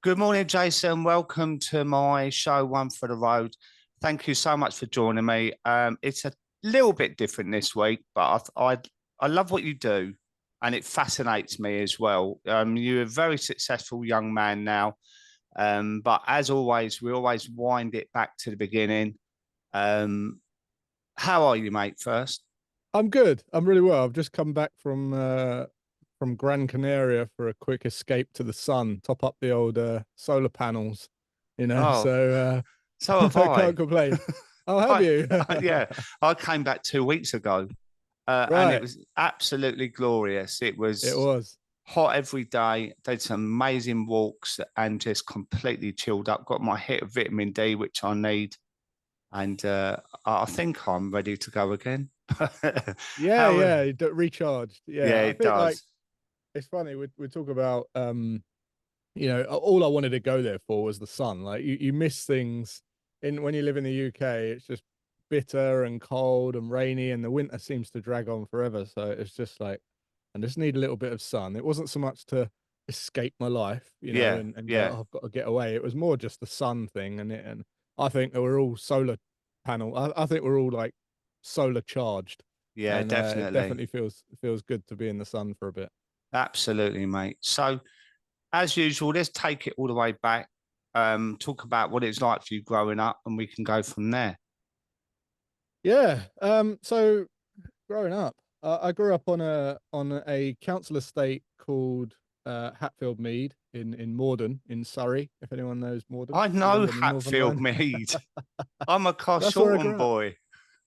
Good morning, Jason. Welcome to my show, One for the Road. Thank you so much for joining me. It's a little bit different this week, but I love what you do, and it fascinates me as well. You're a very successful young man now, but as always, we always wind it back to the beginning. Um, how are you, mate? First, I'm good. I'm really well. I've just come back from Gran Canaria for a quick escape to the sun, top up the old solar panels, oh, so so have I I. can't complain. Oh, have I, you? yeah, I came back 2 weeks ago. And it Right. was absolutely glorious. It It was was. hot every day. Did some amazing walks and just completely chilled up. Got my hit of vitamin D, which I need, and I think I'm ready to go again. Yeah, How? yeah, recharged. Yeah, Yeah. I it think like does. it's funny we talk about all I wanted to go there for was the sun. Like you miss things in when you live in the UK, it's just bitter and cold and rainy and the winter seems to drag on forever. So it's just like I just need a little bit of sun. It wasn't so much to escape my life, Yeah, and go, yeah, oh, I've got to get away. It was more just the sun thing and I think that we're all solar panel. I think we're all like solar charged yeah, and it definitely, definitely feels good to be in the sun for a bit. absolutely, mate. So, as usual, let's take it all the way back. Talk about what it's like for you growing up, and we can go from there. Yeah. So growing up, I grew up on a council estate called Hatfield Mead in Morden in Surrey. If anyone knows Morden, I you know live on the Northern Hatfield Line. Mead. I'm a That's where I Carshalton grew up. boy.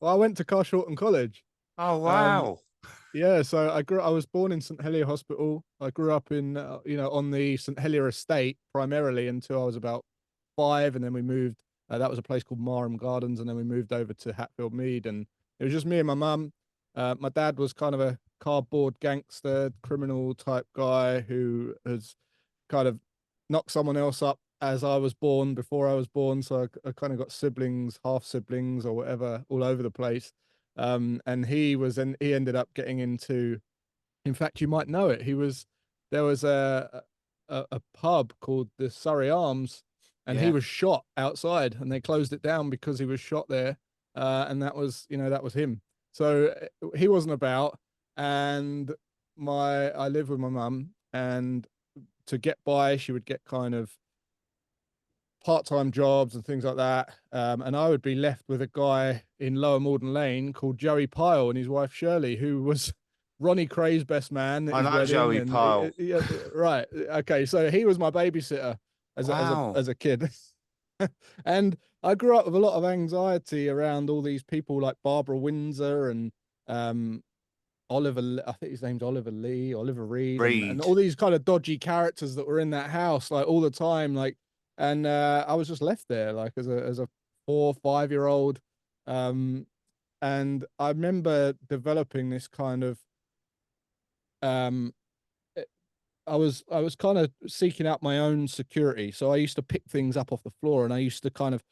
Well, I went to Carshalton College. Oh Um, wow. yeah, so I was born in St Helier Hospital. I grew up in on the St Helier estate primarily until I was about 5, and then we moved. That was a place called Marham Gardens, and then we moved over to Hatfield Mead, and it was just me and my mum. My dad was kind of a cardboard gangster, criminal type guy who has kind of knocked someone else up as I was born, before I was born. So I kind of got siblings, half siblings, or whatever, all over the place. And he ended up getting into. In fact, you might know it. There was a pub called the Surrey Arms, and he Yeah. was shot outside, and they closed it down because he was shot there. And that was him. So he wasn't about, and my I live with my mum, and to get by, she would get kind of part-time jobs and things like that. And I would be left with a guy in Lower Morden Lane called Joey Pyle and his wife Shirley, who was Ronnie Cray's best man at I his know wedding. Joey And Pyle. yeah, right, okay, so he was my babysitter Wow. as a kid. And I grew up with a lot of anxiety around all these people like Barbara Windsor and um, I think his name's Oliver Lee, Oliver Reed, and Reed. all these kind of dodgy characters that were in that house like all the time, like, and I was just left there like as a 4 or 5 year old, um, and I remember developing this kind of um, eh, I was kind of seeking out my own security, so I used to pick things up off the floor, and I used to kind of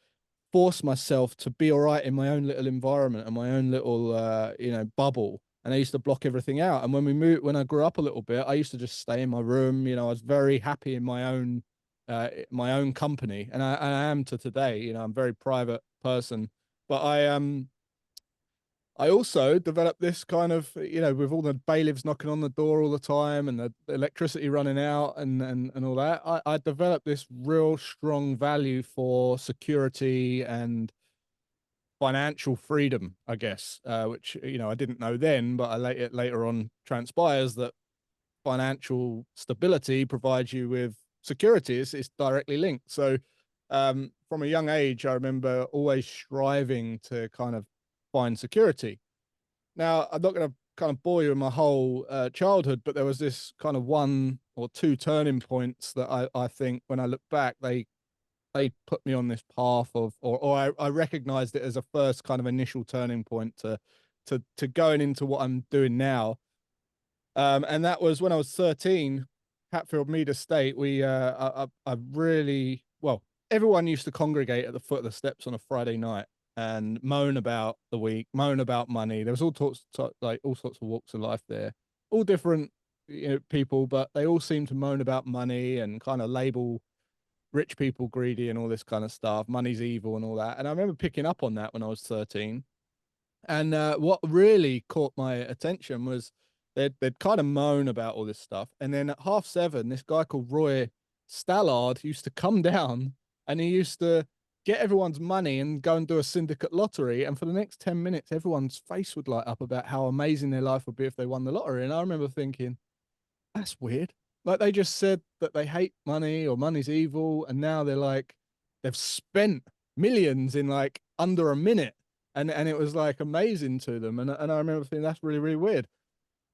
force myself to be all right in my own little environment and my own little bubble, and I used to block everything out. And when I grew up a little bit, I used to just stay in my room. I was very happy in my own company, and I am to today. I'm a very private person, but I also developed this kind of, with all the bailiffs knocking on the door all the time and the electricity running out and all that, I developed this real strong value for security and financial freedom, I guess, which, I didn't know then, but it later on transpires that financial stability provides you with security. It's directly linked. So from a young age, I remember always striving to kind of find security. Now, I'm not going to kind of bore you in my whole childhood, but there was this kind of one or two turning points that I think when I look back, they put me on this path or I recognized it as a first kind of initial turning point to going into what I'm doing now. And that was when I was 13, Hatfield Mead Estate. I really, well, everyone used to congregate at the foot of the steps on a Friday night and moan about the week, moan about money. There was all sorts of walks of life there, all different, people, but they all seemed to moan about money and kind of label rich people greedy and all this kind of stuff, money's evil and all that. And I remember picking up on that when I was 13. And what really caught my attention was they'd kind of moan about all this stuff. And then at 7:30, this guy called Roy Stallard used to come down, and he used to get everyone's money and go and do a syndicate lottery. And for the next 10 minutes, everyone's face would light up about how amazing their life would be if they won the lottery. And I remember thinking, that's weird. Like, they just said that they hate money or money's evil, and now they're like, they've spent millions in like under a minute, and it was like amazing to them. And I remember thinking, that's really, really weird.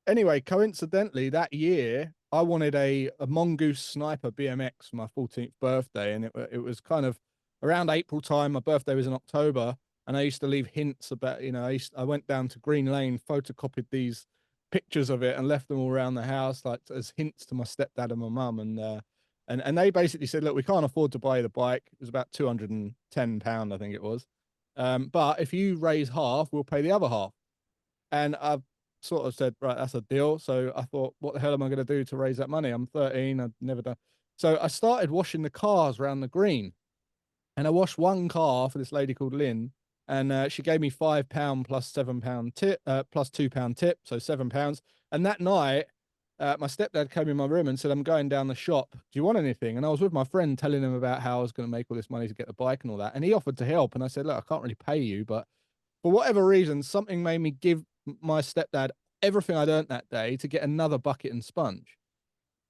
Anyway, coincidentally, that year I wanted a Mongoose Sniper BMX for my 14th birthday, and it was kind of around April time. My birthday was in October, and I used to leave hints about, I went down to Green Lane, photocopied these pictures of it and left them all around the house, like as hints to my stepdad and my mum. And they basically said, look, we can't afford to buy the bike. It was about £210, I think it was. But if you raise half, we'll pay the other half. And I sort of said, right, that's a deal. So I thought, what the hell am I going to do to raise that money? I'm 13. I'd never done. So I started washing the cars around the green. And I washed one car for this lady called Lynn, and she gave me £5 plus £7 tip, plus £2 tip, so £7. And that night, my stepdad came in my room and said, I'm going down the shop. Do you want anything? And I was with my friend telling him about how I was going to make all this money to get the bike and all that. And he offered to help. And I said, look, I can't really pay you, but for whatever reason, something made me give my stepdad everything I'd earned that day to get another bucket and sponge.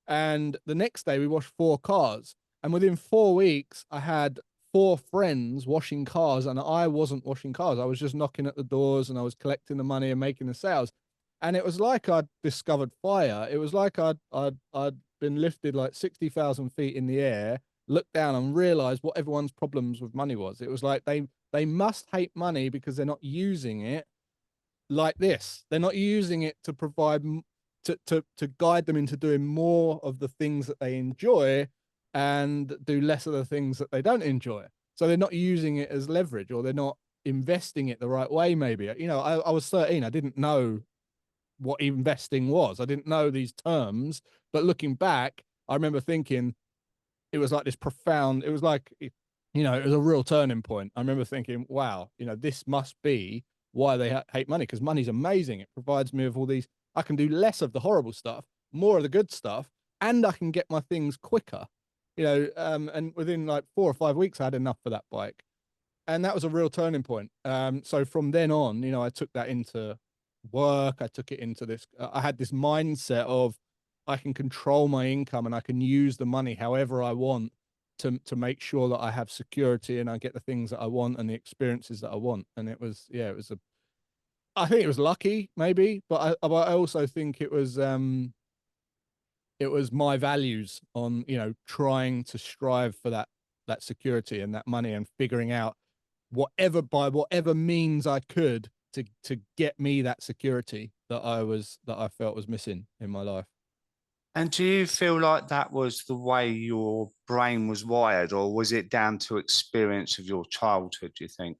And the next day we washed 4 cars. And within 4 weeks, I had 4 friends washing cars, and I wasn't washing cars. I was just knocking at the doors, and I was collecting the money and making the sales. And it was like I'd discovered fire. It was like I'd been lifted like 60,000 feet in the air, looked down and realized what everyone's problems with money was. It was like they must hate money because they're not using it like this. They're not using it to provide to guide them into doing more of the things that they enjoy and do less of the things that they don't enjoy. So they're not using it as leverage, or they're not investing it the right way. Maybe, I was 13. I didn't know what investing was. I didn't know these terms, but looking back, I remember thinking it was like this profound, it was like, it was a real turning point. I remember thinking, wow, this must be why they hate money, because money's amazing. It provides me with all these, I can do less of the horrible stuff, more of the good stuff, and I can get my things quicker. And within like 4 or 5 weeks, I had enough for that bike. And that was a real turning point. So from then on, I took that into work. I took it into this, I had this mindset of, I can control my income and I can use the money however I want to make sure that I have security and I get the things that I want and the experiences that I want. And it was, I think it was lucky maybe, but I also think it was my values on, trying to strive for that security and that money, and figuring out by whatever means I could to get me that security that I felt was missing in my life. And do you feel like that was the way your brain was wired, or was it down to experience of your childhood, do you think?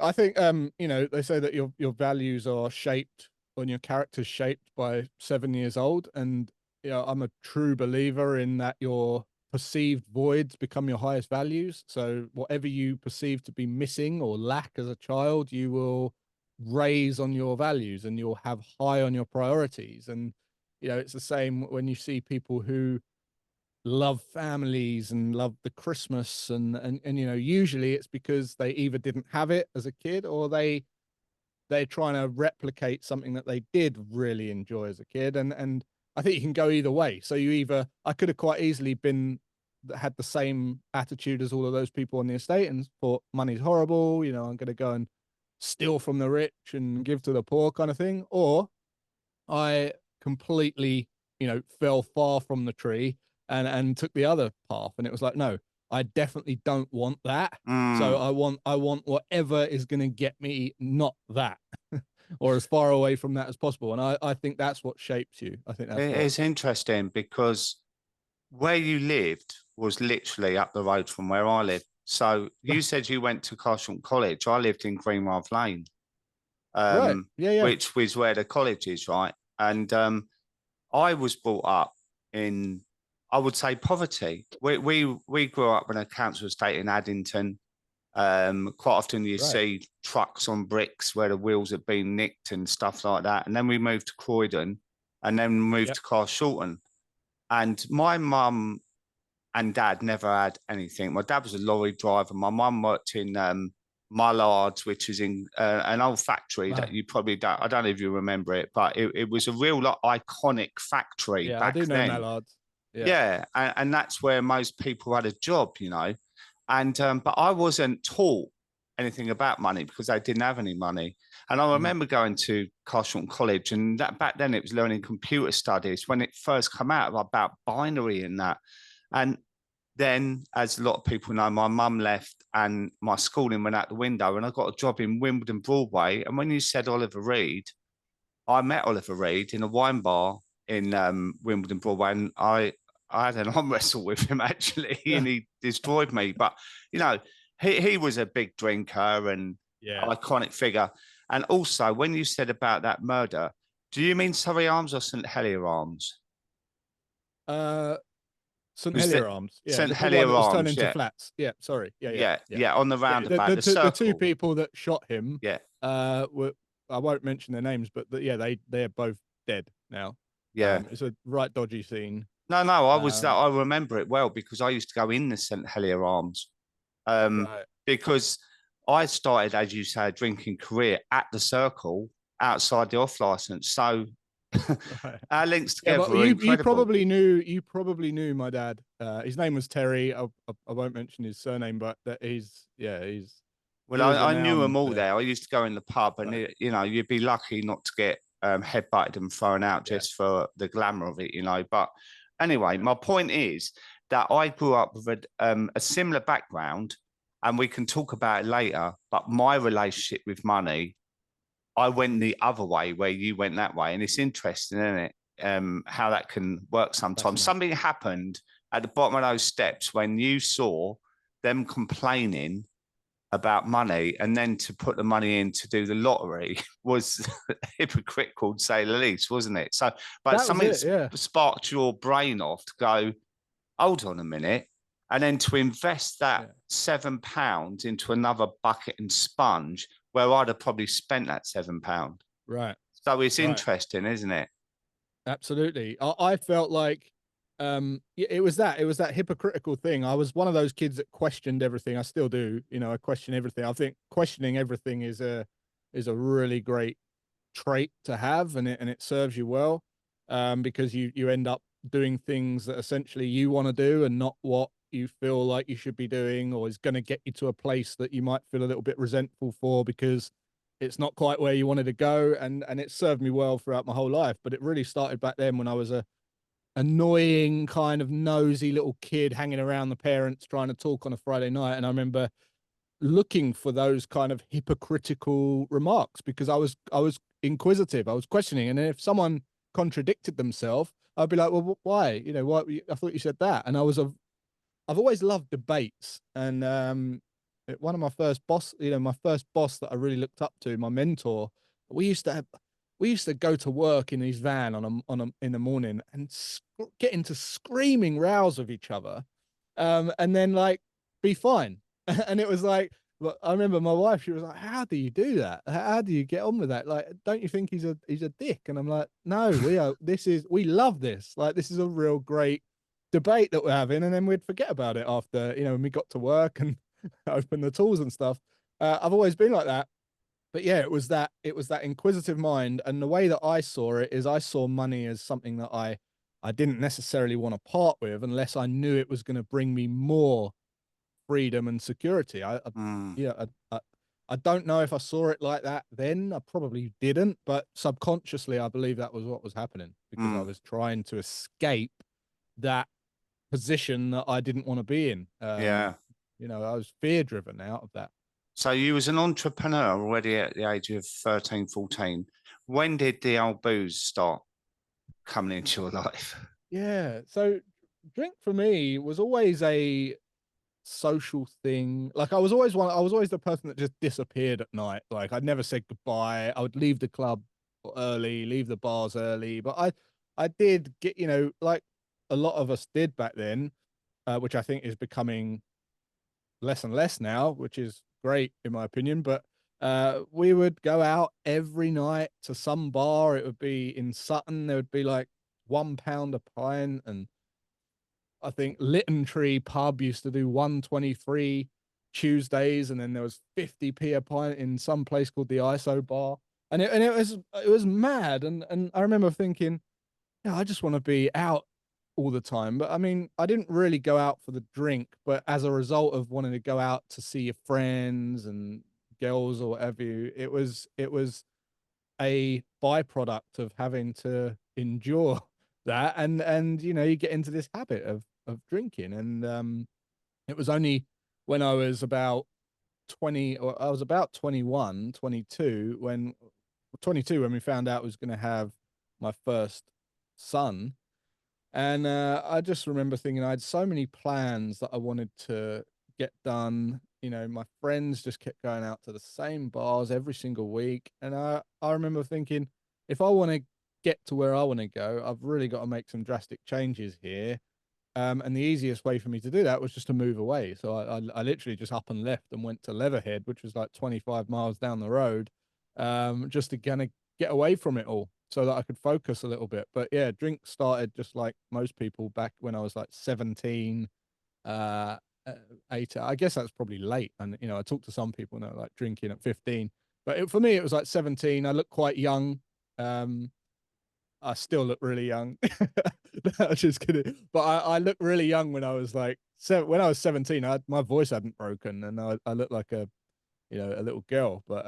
I think, they say that your values are shaped, and your character's shaped by 7 years old. And, I'm a true believer in that your perceived voids become your highest values. So whatever you perceive to be missing or lack as a child, you will raise on your values, and you'll have high on your priorities. And, it's the same when you see people who love families and love the Christmas, and usually it's because they either didn't have it as a kid, or they're trying to replicate something that they did really enjoy as a kid. And I think you can go either way. So I could have quite easily had the same attitude as all of those people on the estate and thought money's horrible, I'm going to go and steal from the rich and give to the poor kind of thing. Or I completely, fell far from the tree and took the other path. And it was like, no, I definitely don't want that. So I want whatever is going to get me not that, or as far away from that as possible. And I think that's what shapes you. I think It's interesting because where you lived was literally up the road from where I live. So you said you went to Carsham College. I lived in Greenwald Lane, right. Yeah. which was where the college is, right? And I was brought up in I would say poverty. We grew up in a council estate in Addington. Quite often you Right. see trucks on bricks where the wheels have been nicked and stuff like that. And then we moved to Croydon and then moved Yep. to Carshalton. And my mum and dad never had anything. My dad was a lorry driver. My mum worked in Mullards, which is in an old factory that Wow. you probably don't, I don't know if you remember it, but it was a real iconic factory Yeah, I back do know then. mallards. Yeah. Yeah, and that's where most people had a job, you know. And but I wasn't taught anything about money because they didn't have any money. And I Mm. remember going to Carshalton College, and that back then it was learning computer studies when it first came out about binary and that. And then, as a lot of people know, my mum left and my schooling went out the window, and I got a job in Wimbledon Broadway. And when you said Oliver Reed, I met Oliver Reed in a wine bar in Wimbledon Broadway, and I had an arm wrestle with him actually, and he destroyed me. But you know, he was a big drinker and Yeah. iconic figure. And also, when you said about that murder, do you mean Surrey Arms or St Helier Arms? Uh, St Was that Helier Arms. Yeah, St the one Helier that was turned Arms? into Yeah, flats. Yeah, sorry. Yeah, yeah, yeah, yeah. yeah. On the Yeah, roundabout, the the two circle. people that shot him, Yeah, were, I won't mention their names, but yeah, they're both dead now. yeah. It's a right dodgy scene. No. Um, I remember it well because I used to go in the St Helier Arms. Um, right. because I started, as you say, a drinking career at the circle outside the off license. So Right. our links Yeah, together but are incredible. you probably knew my dad. His name was Terry. I won't mention his surname, but that Well, he was I knew them renowned all there. there. I used to go in the pub, and Right. you know, you'd be lucky not to get headbutted and thrown out Yeah. just for the glamour of it, you know. But anyway, Yeah. my point is that I grew up with a similar background, and we can talk about it later. But my relationship with money, I went the other way where you went that way. And it's interesting, isn't it? How that can work sometimes. Fascinating. Something happened at the bottom of those steps when you saw them complaining about money and then to put the money in to do the lottery was hypocritical to say the least, wasn't it? So, but That was something it. Yeah. sparked your brain off to go, hold on a minute. And then to invest that Yeah. £7 into another bucket and sponge where I'd have probably spent that £7. Right. So it's Right. interesting, isn't it? Absolutely. I felt like it was that hypocritical thing. I was one of those kids that questioned everything. I still do. You know, I question everything. I think questioning everything is a really great trait to have, and it serves you well, because you end up doing things that essentially you want to do and not what you feel like you should be doing, or is going to get you to a place that you might feel a little bit resentful for because it's not quite where you wanted to go. And it served me well throughout my whole life. But it really started back then when I was a annoying kind of nosy little kid hanging around the parents trying to talk on a Friday night. And I remember looking for those kind of hypocritical remarks because I was inquisitive. I was questioning, and then if someone contradicted themselves, I'd be like, "Well, why? You know, why? I thought you said that." And I've always loved debates, and one of my first boss, my first boss that I really looked up to, my mentor, we used to have, we used to go to work in his van in the morning and get into screaming rows with each other, and then like be fine. And it was like, but I remember my wife, she was like, "How do you do that? How do you get on with that? Like, don't you think he's a dick?" And I'm like, "No, we love this. Like, this is a real great debate that we're having." And then we'd forget about it after, when we got to work and open the tools and stuff. I've always been like that. But yeah, it was that inquisitive mind. And the way that I saw it is I saw money as something that I didn't necessarily want to part with unless I knew it was going to bring me more freedom and security. Mm, Yeah, I don't know if I saw it like that then. I probably didn't, but subconsciously, I believe that was what was happening because I mm, was trying to escape that position that I didn't want to be in. yeah. I was fear driven out of that. So you was an entrepreneur already at the age of 13, 14. When did the old booze start coming into your life? Yeah. So drink for me was always a social thing. Like I was always the person that just disappeared at night. Like I'd never said goodbye. I would leave the club early, leave the bars early, but I did get, like a lot of us did back then, which I think is becoming less and less now, which is great in my opinion. But we would go out every night to some bar. It would be in Sutton. There would be like £1 a pint, and I think Lytton Tree pub used to do 123 Tuesdays, and then there was 50p a pint in some place called the ISO bar. And it was mad. And I remember thinking, yeah, I just want to be out all the time. But I mean, I didn't really go out for the drink, but as a result of wanting to go out to see your friends and girls or whatever, it was a byproduct of having to endure that. And you get into this habit of drinking. And it was only when I was about 20, or I was about 21, 22 when 22 when we found out I was going to have my first son. And I just remember thinking I had so many plans that I wanted to get done. My friends just kept going out to the same bars every single week. And I remember thinking, if I want to get to where I want to go, I've really got to make some drastic changes here. And the easiest way for me to do that was just to move away. So I literally just up and left and went to Leatherhead, which was like 25 miles down the road, just to kind of get away from it all so that I could focus a little bit. But yeah, drink started just like most people back when I was like 17, uh, 18. I guess that's probably late. And, I talked to some people now like drinking at 15, but for me, it was like 17. I looked quite young. I still look really young. No, I'm just kidding. But I looked really young when I was like when I was 17. My voice hadn't broken, and I looked like a little girl. But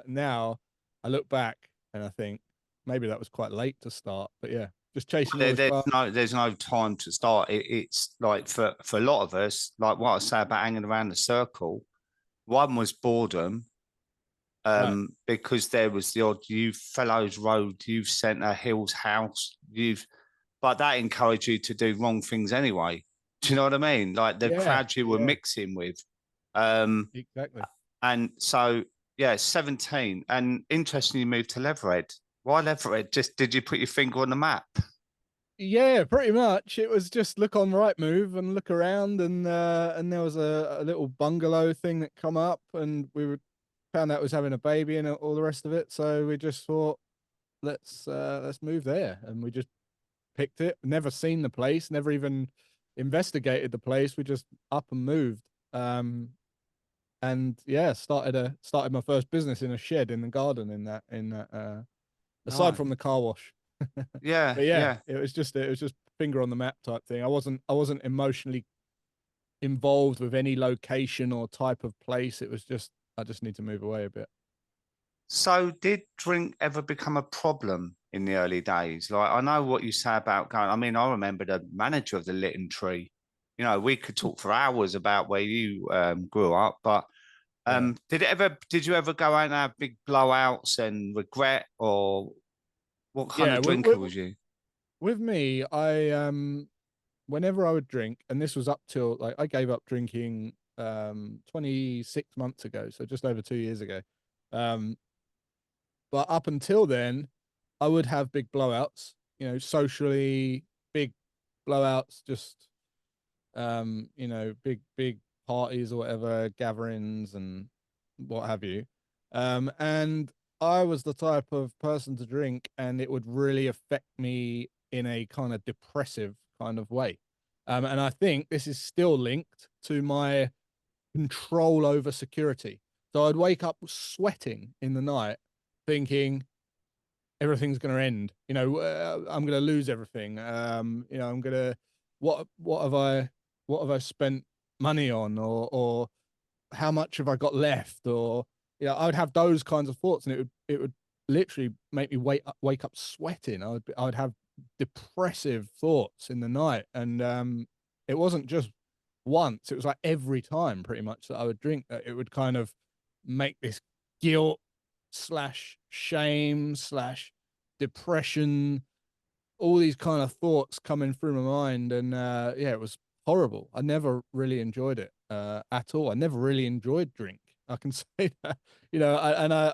now I look back and I think maybe that was quite late to start. But yeah, just chasing all There, this there's fun. no time to start. It's like for a lot of us, like what I say about hanging around the circle. One was boredom, No, because there was the odd youth fellows road, youth centre, Hills House, but that encouraged you to do wrong things anyway. Do you know what I mean? Like the yeah, crowd you were yeah, mixing with. Um, exactly. and so, yeah, 17. And interestingly, you moved to Leverhead. Why Leverhead? Just did you put your finger on the map? Yeah, pretty much. It was just look on right move and look around, and there was a little bungalow thing that come up, and found out it was having a baby and all the rest of it. So we just thought, let's move there, and we just picked it. Never seen the place, never even investigated the place. We just up and moved. And yeah, started my first business in a shed in the garden in that aside No. from the car wash. Yeah, But yeah, yeah. it was just finger on the map type thing. I wasn't emotionally involved with any location or type of place. It was just I just need to move away a bit. So did drink ever become a problem in the early days? Like I know what you say about going. I mean, I remember the manager of the Lytton Tree. We could talk for hours about where you grew up, but Yeah. did you ever go out and have big blowouts and regret, or what kind Yeah, of drinker was you? with me, I whenever I would drink, and this was up till like I gave up drinking 26 months ago, so just over 2 years ago. Um, but up until then, I would have big blowouts, socially big blowouts, just big parties or whatever, gatherings and what have you. And I was the type of person to drink, and it would really affect me in a kind of depressive kind of way. And I think this is still linked to my control over security. So I'd wake up sweating in the night, thinking everything's going to end. I'm going to lose everything. I'm going to what have I spent money on, or how much have I got left, or I would have those kinds of thoughts, and it would literally make me wake up sweating. I would have depressive thoughts in the night, and it wasn't just once; it was like every time, pretty much, that I would drink, that it would kind of make this guilt slash shame slash depression, all these kind of thoughts coming through my mind. And yeah, it was horrible. I never really enjoyed it at all. I never really enjoyed drink. I can say that.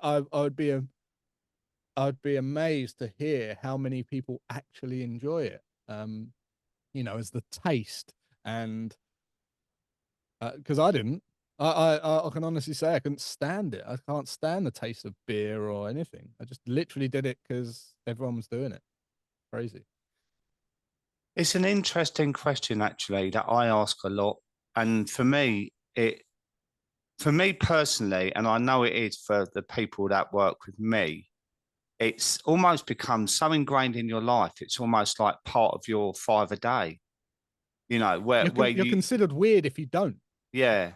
I would be amazed to hear how many people actually enjoy it. you know, as the taste. And because I didn't, I can honestly say I couldn't stand it. I can't stand the taste of beer or anything. I just literally did it because everyone was doing it. Crazy. It's an interesting question, actually, that I ask a lot. And for me personally, and I know it is for the people that work with me, it's almost become so ingrained in your life. It's almost like part of your 5 a day, you know, where You're you, considered weird if you don't. yeah.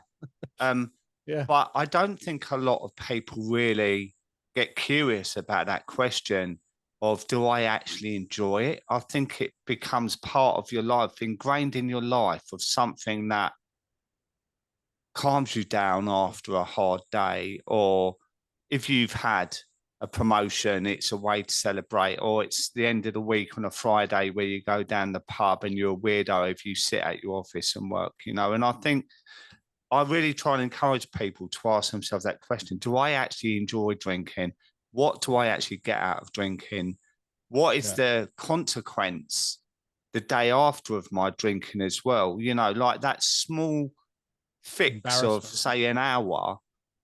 Um, Yeah. but I don't think a lot of people really get curious about that question of, do I actually enjoy it? I think it becomes part of your life, ingrained in your life, of something that calms you down after a hard day, or if you've had a promotion, it's a way to celebrate, or it's the end of the week on a Friday where you go down the pub and you're a weirdo if you sit at your office and work, you know. And I think I really try and encourage people to ask themselves that question. Do I actually enjoy drinking? What do I actually get out of drinking? What is Yeah. the consequence the day after of my drinking as well? You know, like that small fix of, Embarrassment. say, an hour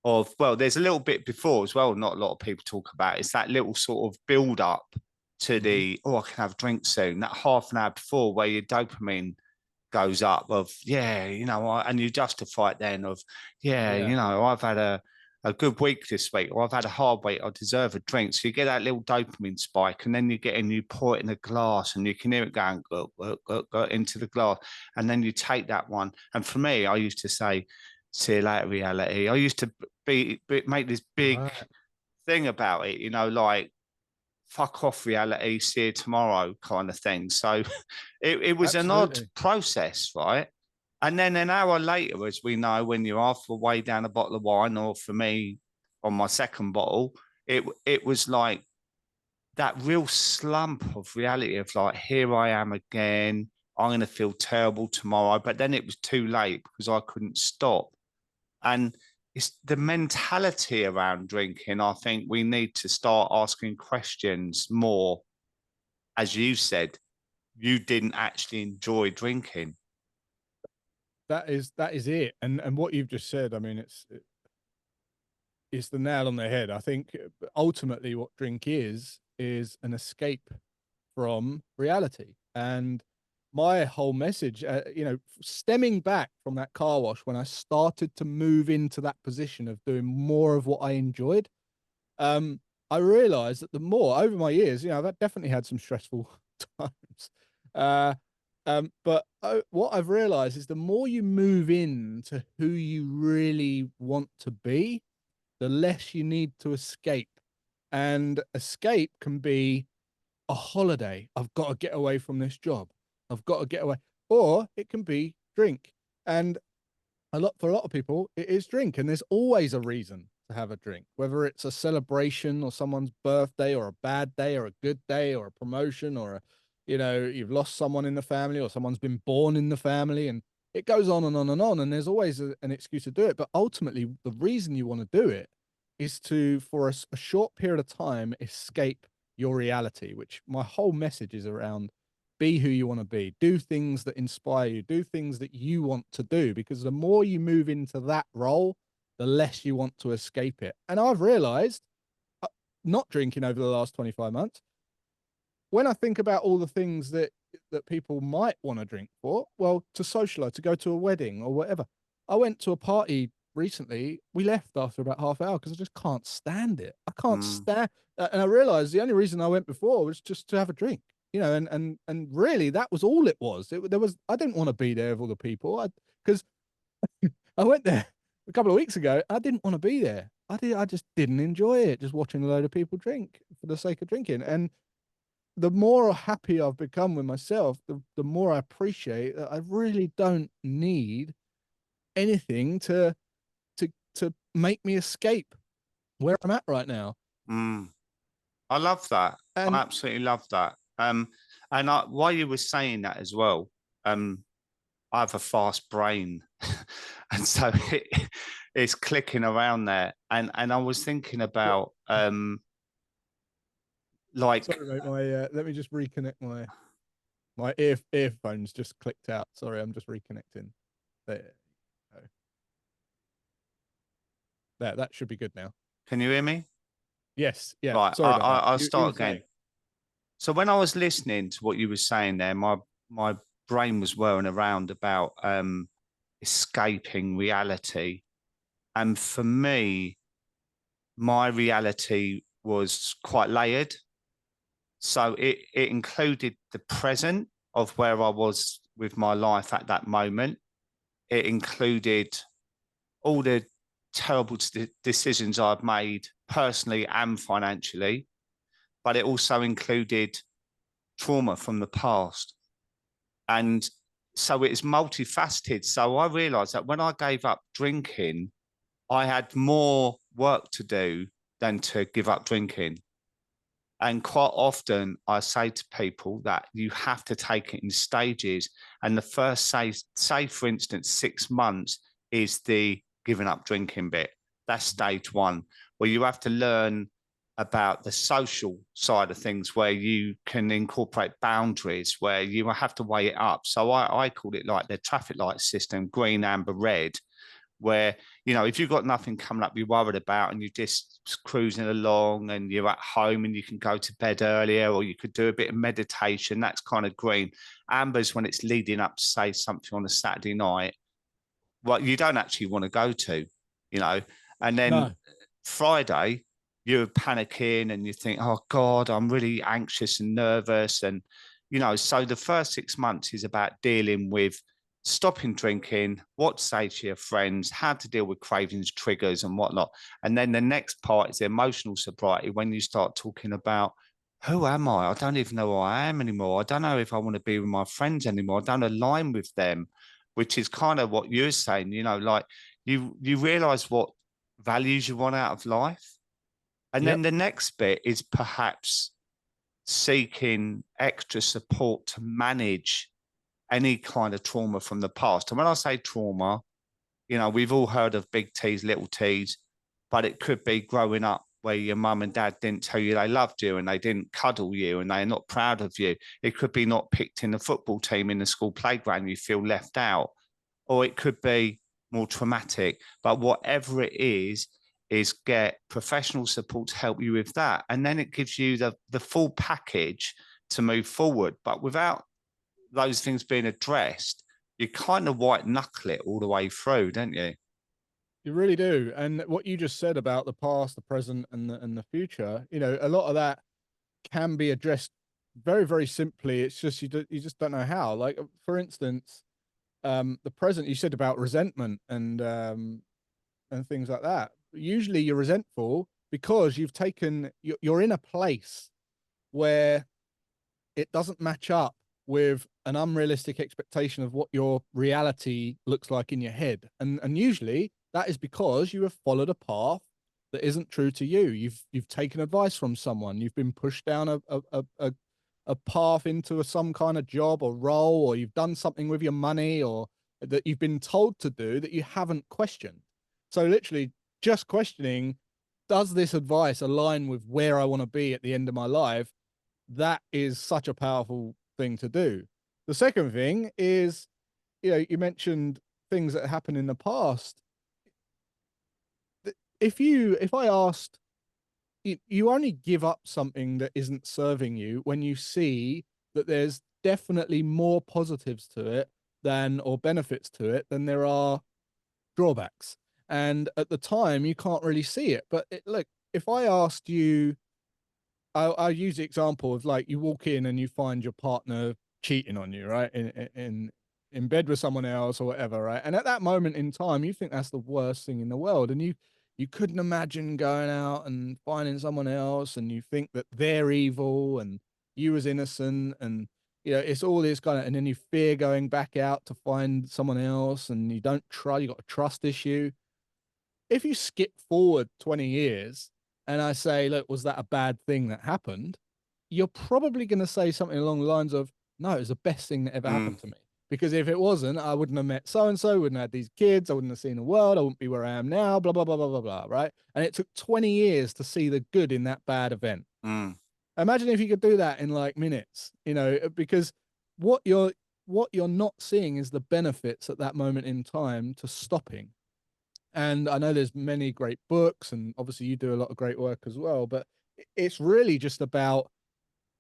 of, well, there's a little bit before as well, not a lot of people talk about. It's that little sort of build up to the, oh, I can have a drink soon, that half an hour before where your dopamine goes up of, yeah, you know, and you justify it then of, yeah, Yeah. you know, I've had a good week this week, or I've had a hard week, I deserve a drink. So you get that little dopamine spike, and then you get in, you pour it in a glass, and you can hear it going go into the glass, and then you take that one. And for me, I used to say, see you later, reality. I used to make this big Right. thing about it, you know, like, fuck off, reality, see you tomorrow kind of thing. So it was an odd Absolutely. process, right? And then an hour later, as we know, when you're halfway down a bottle of wine, or for me, on my second bottle, it was like that real slump of reality of, like, here I am again. I'm going to feel terrible tomorrow. But then it was too late because I couldn't stop. And it's the mentality around drinking. I think we need to start asking questions more. As you said, you didn't actually enjoy drinking. That is it. And what you've just said, I mean, it's the nail on the head. I think ultimately what drink is an escape from reality. And my whole message, you know, stemming back from that car wash when I started to move into that position of doing more of what I enjoyed, I realized that the more over my years, you know, I've definitely had some stressful times. Uh, but what I've realized is the more you move into who you really want to be, the less you need to escape. And escape can be a holiday. I've got to get away from this job. I've got to get away. Or it can be drink. And for a lot of people, it is drink. And there's always a reason to have a drink, whether it's a celebration or someone's birthday or a bad day or a good day or a promotion or a, you know, you've lost someone in the family or someone's been born in the family, and it goes on and on and on. And there's always an excuse to do it. But ultimately, the reason you want to do it is to, for a short period of time, escape your reality, which my whole message is around: be who you want to be, do things that inspire you, do things that you want to do, because the more you move into that role, the less you want to escape it. And I've realized, not drinking over the last 25 months, when I think about all the things that people might want to drink for, well, to socialize, to go to a wedding or whatever. I went to a party recently. We left after about half hour because I just can't stand it. I can't Mm, stand, and I realized the only reason I went before was just to have a drink, you know, and really that was all it was. There was, I didn't want to be there with all the people, because I went there a couple of weeks ago. I didn't want to be there. I just didn't enjoy it. Just watching a load of people drink for the sake of drinking. And the more happy I've become with myself, the more I appreciate that I really don't need anything to make me escape where I'm at right now. mm. I love that. I And absolutely love that. And while you were saying that as well, I have a fast brain, and so it's clicking around there. And I was thinking what, about, like, sorry, mate, my let me just reconnect my. My earphones just clicked out. Sorry, I'm just reconnecting. There. There, that should be good now. Can you hear me? Yes, yeah. Right, Sorry about that. I'll You were start saying? again. So when I was listening to what you were saying there, my brain was whirring around about escaping reality. And for me, my reality was quite layered. So it included the present of where I was with my life at that moment. It included all the terrible decisions I've made personally and financially, but it also included trauma from the past. And so it's multifaceted. So I realized that when I gave up drinking, I had more work to do than to give up drinking. And quite often I say to people that you have to take it in stages. And the first, say for instance, 6 months is the giving up drinking bit. That's stage one, where you have to learn about the social side of things, where you can incorporate boundaries, where you have to weigh it up. So I call it like the traffic light system, green, amber, red, where, you know, if you've got nothing coming up you're worried about and you're just cruising along and you're at home and you can go to bed earlier, or you could do a bit of meditation, that's kind of green. Amber's when it's leading up to, say, something on a Saturday night, well, you don't actually want to go to, you know. And then No. Friday, you're panicking and you think, oh God, I'm really anxious and nervous. And, you know, so the first 6 months is about dealing with stopping drinking, what to say to your friends, how to deal with cravings, triggers, and whatnot. And then the next part is the emotional sobriety, when you start talking about, who am I? I don't even know who I am anymore. I don't know if I want to be with my friends anymore. I don't align with them, which is kind of what you're saying, you know, like you realize what values you want out of life. And Yep. then the next bit is perhaps seeking extra support to manage any kind of trauma from the past. And when I say trauma, you know, we've all heard of big T's, little T's, but it could be growing up where your mum and dad didn't tell you they loved you and they didn't cuddle you and they're not proud of you. It could be not picked in the football team in the school playground, you feel left out. Or it could be more traumatic. But whatever it is get professional support to help you with that. And then it gives you the full package to move forward. But without those things being addressed, you kind of white knuckle it all the way through, don't you? You really do. And what you just said about the past, the present, and the future, you know, a lot of that can be addressed very, very simply. It's just you just don't know how. Like, for instance, the present, you said about resentment and things like that. Usually you're resentful because you're in a place where it doesn't match up with an unrealistic expectation of what your reality looks like in your head. And usually that is because you have followed a path that isn't true to you. You've taken advice from someone. You've been pushed down a path into some kind of job or role, or you've done something with your money, or that you've been told to do that you haven't questioned. So literally just questioning, does this advice align with where I want to be at the end of my life? That is such a powerful thing to do. The second thing is, you know, you mentioned things that happened in the past. If I asked, you only give up something that isn't serving you when you see that there's definitely more positives to it than, or benefits to it, than there are drawbacks. And at the time, you can't really see it. But look, if I asked you, I'll use the example of, like, you walk in and you find your partner cheating on you, right? In bed with someone else or whatever, right? And at that moment in time, you think that's the worst thing in the world. And you couldn't imagine going out and finding someone else, and you think that they're evil and you was innocent, and you know, it's all this kind of, and then you fear going back out to find someone else, and you don't try, you got a trust issue. If you skip forward 20 years and I say, look, was that a bad thing that happened? You're probably going to say something along the lines of, no, it was the best thing that ever happened to me. Because if it wasn't, I wouldn't have met so and so, wouldn't have had these kids, I wouldn't have seen the world, I wouldn't be where I am now, blah, blah, blah, blah, blah, blah, right? And it took 20 years to see the good in that bad event. Imagine if you could do that in like minutes, you know, because what you're not seeing is the benefits at that moment in time to stopping. And I know there's many great books, and obviously you do a lot of great work as well, but it's really just about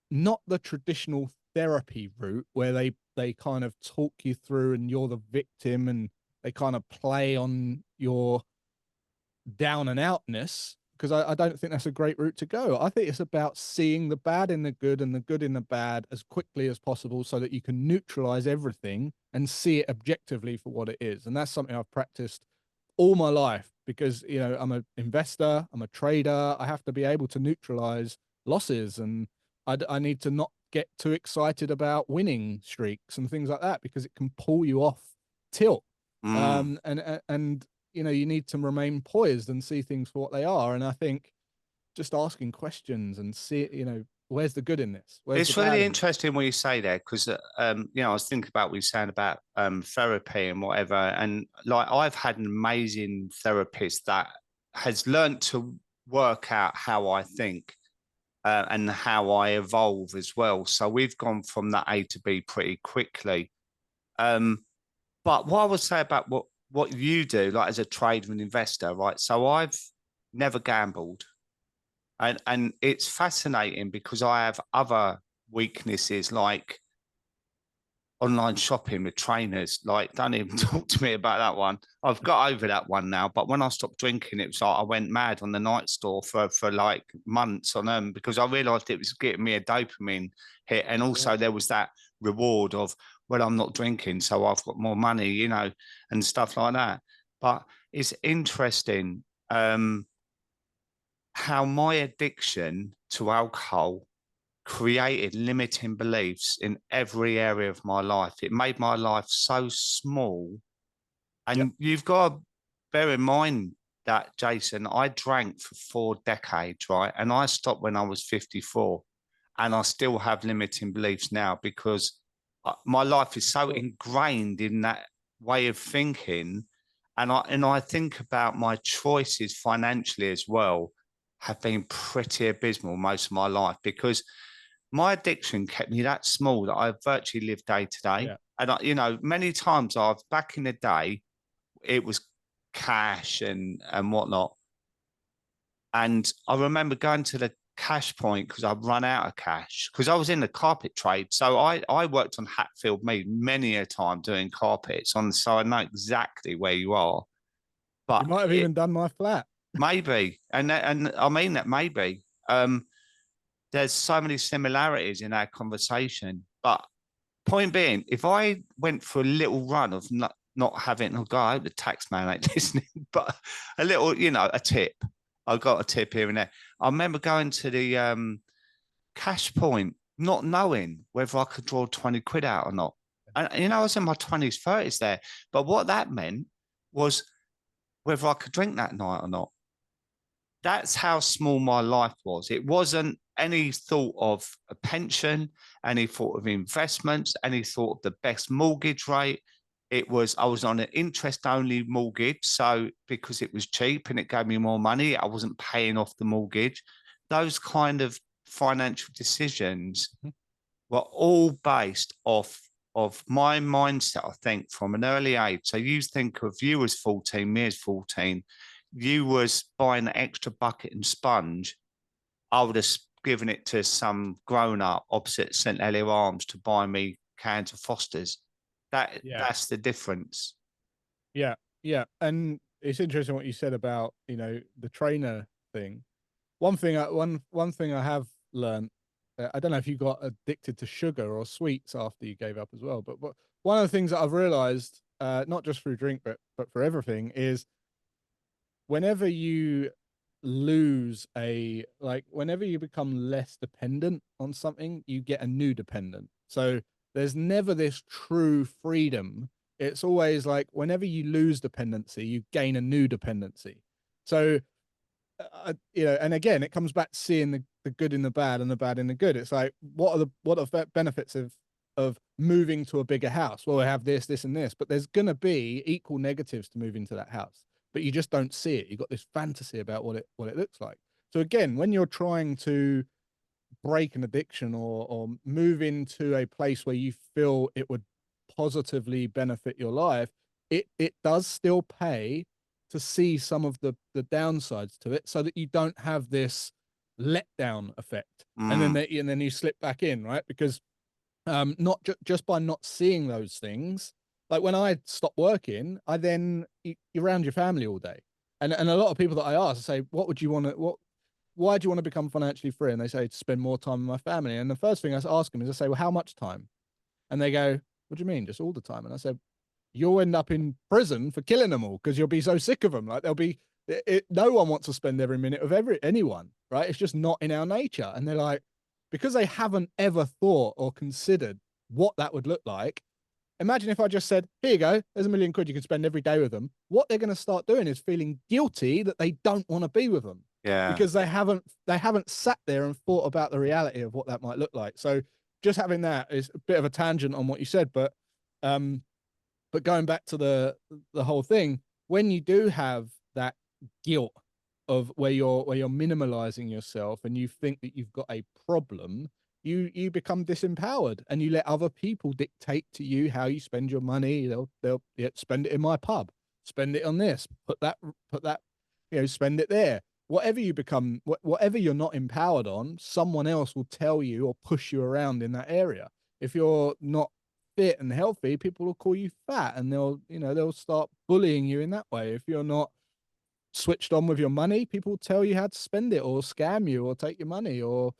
not the traditional therapy route where they kind of talk you through and you're the victim and they kind of play on your down and outness, because I don't think that's a great route to go. I think it's about seeing the bad in the good and the good in the bad as quickly as possible so that you can neutralize everything and see it objectively for what it is. And that's something I've practiced all my life because, you know, I'm an investor, I'm a trader. I have to be able to neutralize losses, and I need to not get too excited about winning streaks and things like that because it can pull you off tilt. Mm. And you know, you need to remain poised and see things for what they are. And I think just asking questions and see, you know, where's the good in this? Where's the It's bad really in this? interesting what you say there because, you know, I was thinking about what you're saying about therapy and whatever. And like, I've had an amazing therapist that has learned to work out how I think and how I evolve as well. So we've gone from that A to B pretty quickly. Um, but what I would say about what you do, like as a trader and investor, right? So I've never gambled. And it's fascinating because I have other weaknesses like online shopping with trainers. Like, don't even talk to me about that one. I've got over that one now. But when I stopped drinking, it was like I went mad on the night store for like months on them because I realized it was getting me a dopamine hit. And also Yeah. there was that reward of, well, I'm not drinking, so I've got more money, you know, and stuff like that. But it's interesting how my addiction to alcohol created limiting beliefs in every area of my life. It made my life so small. Yep. And you've got to bear in mind that, Jason, I drank for 4 decades, right? And I stopped when I was 54. And I still have limiting beliefs now because my life is so Sure. ingrained in that way of thinking. And I think about my choices financially as well have been pretty abysmal most of my life because my addiction kept me that small that I virtually lived day to day. Yeah. And you know, many times I've back in the day, it was cash and whatnot. And I remember going to the cash point because I'd run out of cash because I was in the carpet trade. So I worked on Hatfield Mead many a time doing carpets on the side. I know exactly where you are, You but might have it even done my flat. maybe, and I mean that maybe. There's so many similarities in our conversation. But point being, if I went for a little run of not having, oh God, I hope the tax man ain't listening, but a little, you know, a tip. I got a tip here and there. I remember going to the cash point, not knowing whether I could draw 20 quid out or not. And, you know, I was in my 20s, 30s there. But what that meant was whether I could drink that night or not. That's how small my life was. It wasn't any thought of a pension, any thought of investments, any thought of the best mortgage rate. It was, I was on an interest only mortgage. So because it was cheap and it gave me more money, I wasn't paying off the mortgage. Those kind of financial decisions Mhm. were all based off of my mindset, I think, from an early age. So you think of you as 14, me as 14, you was buying an extra bucket and sponge, I would have given it to some grown up opposite St Helier Arms to buy me cans of Foster's. Yeah. That's the difference. Yeah. Yeah. And it's interesting what you said about, you know, the trainer thing. One thing I have learned, I don't know if you got addicted to sugar or sweets after you gave up as well, but one of the things that I've realized, not just through drink, but for everything, is whenever you lose whenever you become less dependent on something, you get a new dependent. So there's never this true freedom. It's always like whenever you lose dependency, you gain a new dependency. So you know, and again, it comes back to seeing the good in the bad and the bad in the good. It's like, what are the benefits of moving to a bigger house? Well, we have this, this, and this, but there's gonna be equal negatives to moving to that house, but you just don't see it. You've got this fantasy about what it looks like. So again, when you're trying to break an addiction or move into a place where you feel it would positively benefit your life, it does still pay to see some of the downsides to it, so that you don't have this letdown effect, and then Mm. you slip back in, right? Because not just by not seeing those things, like when I stop working, I then you're around your family all day, and a lot of people that I ask, I say, what would you want to what why do you want to become financially free? And they say to spend more time with my family. And the first thing I ask them is I say, well, how much time? And they go, what do you mean? Just all the time? And I said, you'll end up in prison for killing them all because you'll be so sick of them. Like they'll be, no one wants to spend every minute of anyone, right? It's just not in our nature. And they're like, because they haven't ever thought or considered what that would look like. Imagine if I just said, here you go, there's £1,000,000 you can spend every day with them. What they're going to start doing is feeling guilty that they don't want to be with them, Yeah. because they haven't sat there and thought about the reality of what that might look like. So just having that is a bit of a tangent on what you said, but going back to the whole thing, when you do have that guilt of where you're minimalizing yourself and you think that you've got a problem, you become disempowered and you let other people dictate to you how you spend your money. They'll spend it in my pub, spend it on this, put that, spend it there. Whatever you become, whatever you're not empowered on, someone else will tell you or push you around in that area. If you're not fit and healthy, people will call you fat, and they'll start bullying you in that way. If you're not switched on with your money, people will tell you how to spend it or scam you or take your money, or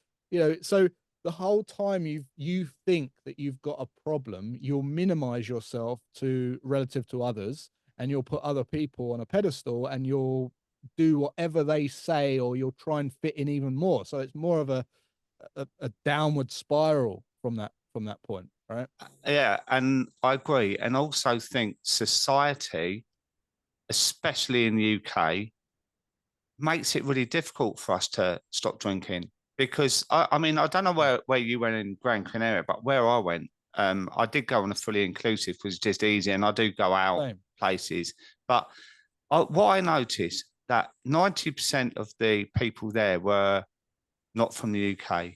so the whole time you think that you've got a problem, you'll minimize yourself to relative to others, and you'll put other people on a pedestal, and you'll do whatever they say, or you'll try and fit in even more. So it's more of a downward spiral from that point, right? Yeah, and I agree. And also think society, especially in the UK, makes it really difficult for us to stop drinking. Because I mean, I don't know where you went in Gran Canaria, but where I went, I did go on a fully inclusive, was just easy, and I do go out Same. places. But what I noticed that 90% of the people there were not from the UK,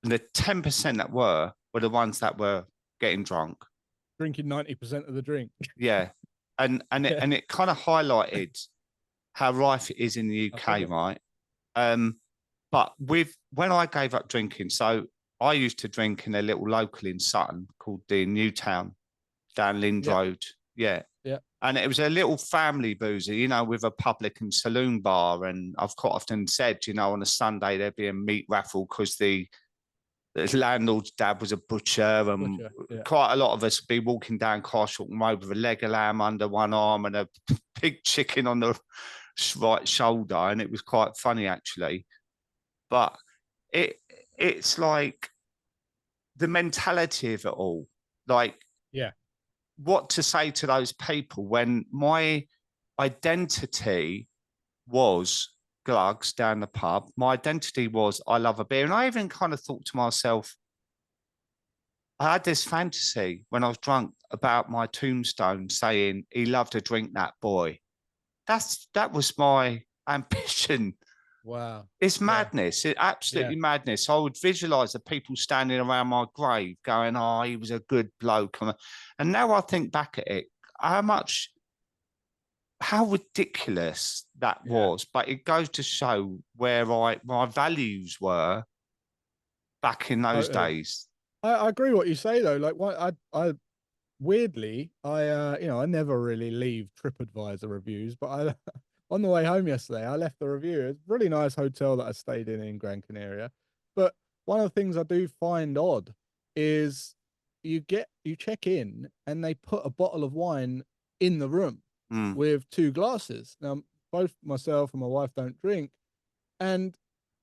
and the 10% that were the ones that were getting drunk. Drinking 90% of the drink. Yeah, Yeah, it kind of highlighted how rife it is in the I UK, bet. right? But when I gave up drinking, so I used to drink in a little local in Sutton called the Newtown down Lind Yeah, Road. Yeah. yeah. And it was a little family boozer, with a public and saloon bar. And I've quite often said, on a Sunday there'd be a meat raffle because the landlord's dad was a butcher, and Butcher. Yeah. quite a lot of us would be walking down Carshalton Road with a leg of lamb under one arm and a big chicken on the right shoulder, and it was quite funny actually. But it it's like the mentality of it all, like Yeah. what to say to those people when my identity was Glugs down the pub. My identity was I love a beer, and I even kind of thought to myself, I had this fantasy when I was drunk about my tombstone saying he loved to drink, that boy. That was my ambition. Wow. It's Yeah. madness. It's Yeah. absolutely madness. I would visualize the people standing around my grave going, oh, he was a good bloke. And now I think back at it, how ridiculous that Yeah. was. But it goes to show where my values were back in those Totally. days. I agree what you say though. Like what I weirdly, I never really leave TripAdvisor reviews, but I on the way home yesterday, I left the review. It's a really nice hotel that I stayed in Gran Canaria. But one of the things I do find odd is you check in and they put a bottle of wine in the room Mm, with two glasses. Now, both myself and my wife don't drink, and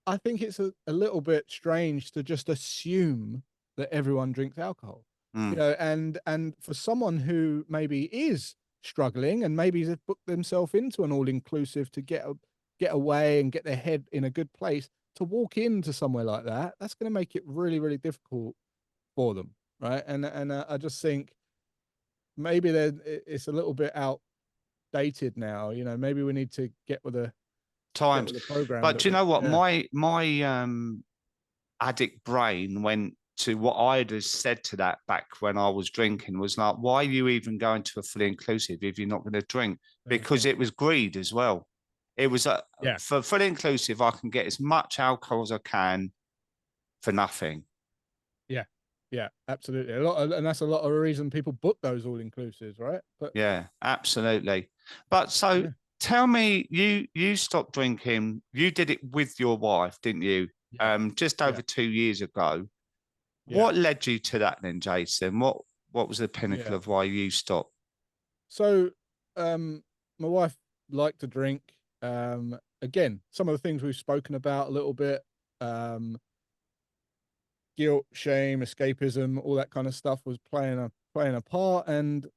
I think it's a little bit strange to just assume that everyone drinks alcohol, mm, and for someone who maybe is struggling and maybe has booked themselves into an all inclusive to get away and get their head in a good place, to walk into somewhere like that, that's going to make it really, really difficult for them, right? And I just think maybe it's a little bit outdated now. Maybe we need to get with times. the program a But little do you bit. know what? Yeah. My addict brain went to what I'd have said to that back when I was drinking was like, why are you even going to a fully inclusive if you're not going to drink? Because it was greed as well. It was Yeah. for fully inclusive, I can get as much alcohol as I can for nothing. Yeah. Yeah, absolutely. And that's a lot of the reason people book those all inclusives, right? But yeah, absolutely. But so yeah. tell me, you stopped drinking. You did it with your wife, didn't you? Yeah. Just Yeah. over 2 years ago. Yeah. What led you to that then, Jason? What was the pinnacle Yeah. of why you stopped? So, my wife liked to drink. Again, some of the things we've spoken about a little bit, um, guilt, shame, escapism, all that kind of stuff was playing a part. And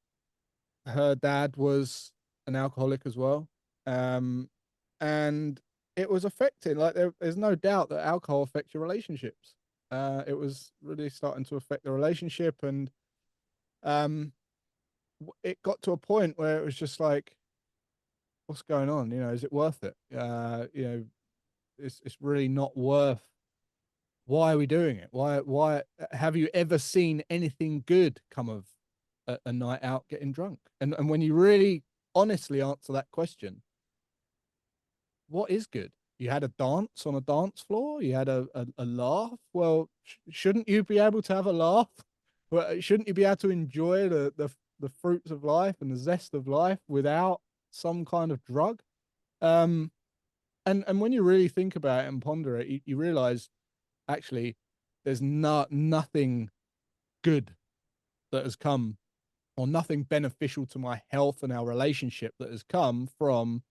her dad was an alcoholic as well. Um, and it was affecting, like, there's no doubt that alcohol affects your relationships. It was really starting to affect the relationship. And um, it got to a point where it was just like, what's going on? You know, is it worth it? You know, it's really not worth. Why are we doing it? Why have you ever seen anything good come of a night out getting drunk? And when you really honestly answer that question, what is good? You had a dance on a dance floor, you had a laugh. Well, shouldn't you be able to have a laugh? Well, shouldn't you be able to enjoy the fruits of life and the zest of life without some kind of drug? Um, and when you really think about it and ponder it, you realize actually there's nothing good that has come, or nothing beneficial to my health and our relationship that has come from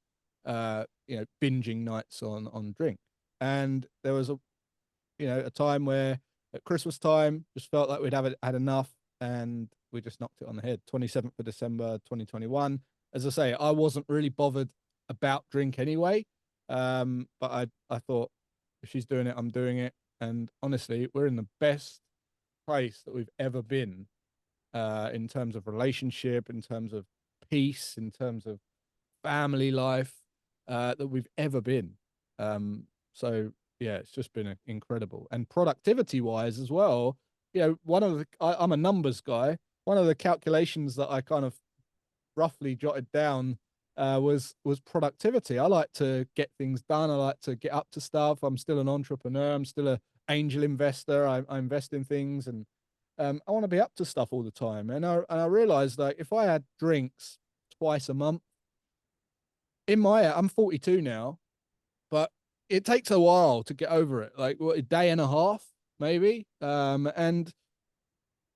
you know, binging nights on drink. And there was a time where at Christmas time just felt like we'd had enough, and we just knocked it on the head. 27th of December 2021. As I say, I wasn't really bothered about drink anyway. But I thought, if she's doing it, I'm doing it. And honestly, we're in the best place that we've ever been, in terms of relationship, in terms of peace, in terms of family life, that we've ever been. So yeah, it's just been incredible. And productivity wise as well, you know, I'm a numbers guy. One of the calculations that I kind of roughly jotted down was productivity. I like to get things done. I like to get up to stuff. I'm still an entrepreneur. I'm still a angel investor. I invest in things, and I want to be up to stuff all the time. And I realized, like, if I had drinks twice a month, I'm 42 now, but it takes a while to get over it. Like, what, a day and a half maybe, and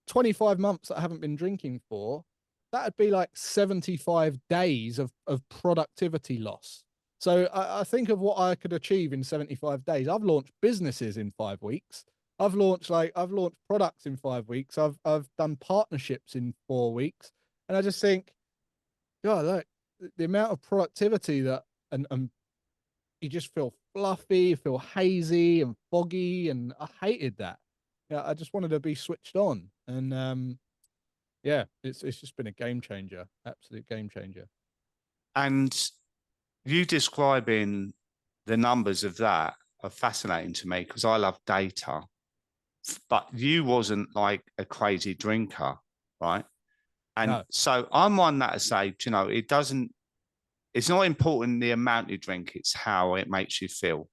25 months that I haven't been drinking for, that'd be like 75 days of productivity loss. So I think of what I could achieve in 75 days. I've launched businesses in 5 weeks. I've launched products in 5 weeks. I've done partnerships in 4 weeks. And I just think, God, like, the amount of productivity that, and you just feel fluffy, you feel hazy and foggy, and I hated that. Yeah, I just wanted to be switched on. And yeah, it's just been a game changer, absolute game changer. And you describing the numbers of that are fascinating to me because I love data. But you wasn't like a crazy drinker, right? And No, so I'm one that I say, you know, it's not important the amount you drink, it's how it makes you feel.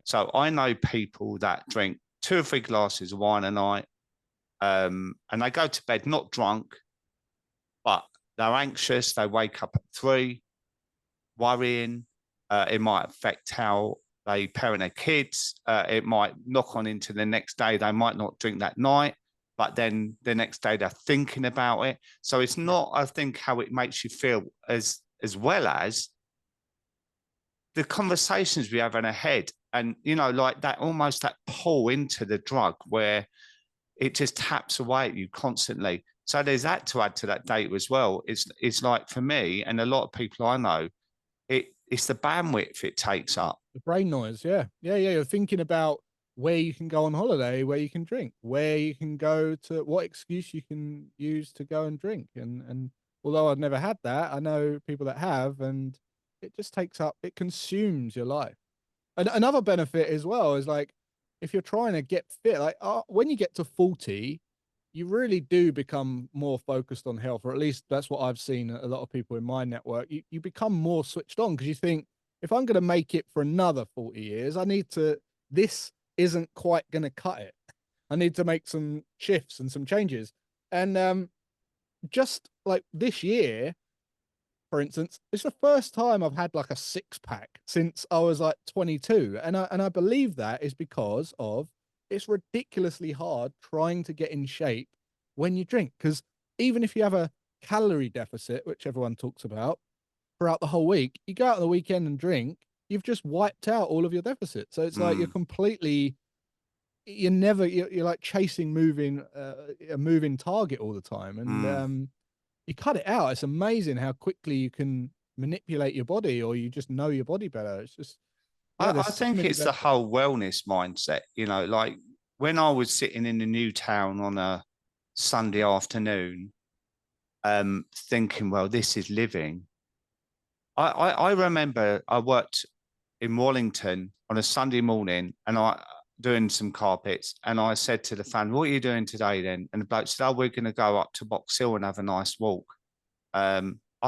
So I know people that drink 2 or 3 glasses of wine a night, and they go to bed not drunk, but they're anxious. They wake up at 3, worrying. It might affect how they parent their kids. It might knock on into the next day. They might not drink that night, but then the next day they're thinking about it. So it's not, I think, how it makes you feel as well as the conversations we have in our head. And, you know, like that, almost that pull into the drug where it just taps away at you constantly. So there's that to add to that data as well. It's like for me and a lot of people I know, it's the bandwidth it takes up. the brain noise. Yeah, yeah, yeah. You're thinking about where you can go on holiday, where you can drink, where you can go to, what excuse you can use to go and drink. And although I've never had that, I know people that have, and it just takes up, it consumes your life. And another benefit as well is, like, if you're trying to get fit, like when you get to 40, you really do become more focused on health, or at least that's what I've seen a lot of people in my network. You become more switched on because you think, if I'm going to make it for another 40 years, I need to, this isn't quite going to cut it. I need to make some shifts and some changes. And just like this year, for instance, it's the first time I've had like a six pack since I was like 22. And I believe that is because of, it's ridiculously hard trying to get in shape when you drink. Because even if you have a calorie deficit, which everyone talks about, throughout the whole week, you go out on the weekend and drink, you've just wiped out all of your deficit. So it's like you're completely, you're like chasing a moving target all the time. And you cut it out. It's amazing how quickly you can manipulate your body, or you just know your body better. It's just, yeah, I there's so think many it's the benefits. whole wellness mindset, you know, like when I was sitting in the new town on a Sunday afternoon, thinking, well, this is living. I remember I worked in Wallington on a Sunday morning and I doing some carpets. And I said to the fan, what are you doing today then? And the bloke said, oh, we're going to go up to Box Hill and have a nice walk. I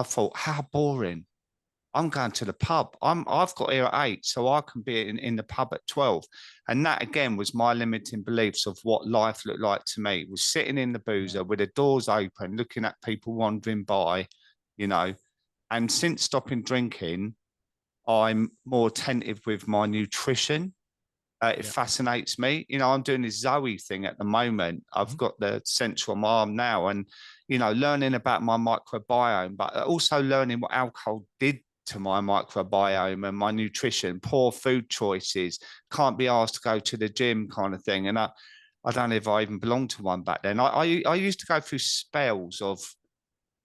thought, how boring. I'm going to the pub. I've got here at 8, so I can be in the pub at 12. And that again was my limiting beliefs of what life looked like to me. Was sitting in the boozer with the doors open, looking at people wandering by, you know. And since stopping drinking, I'm more attentive with my nutrition. It Yeah. fascinates me. You know, I'm doing this Zoe thing at the moment. I've Mhm. got the sensor on my arm now, and you know, learning about my microbiome, but also learning what alcohol did to my microbiome and my nutrition, poor food choices, can't be asked to go to the gym, kind of thing. And I don't know if I even belonged to one back then. I used to go through spells of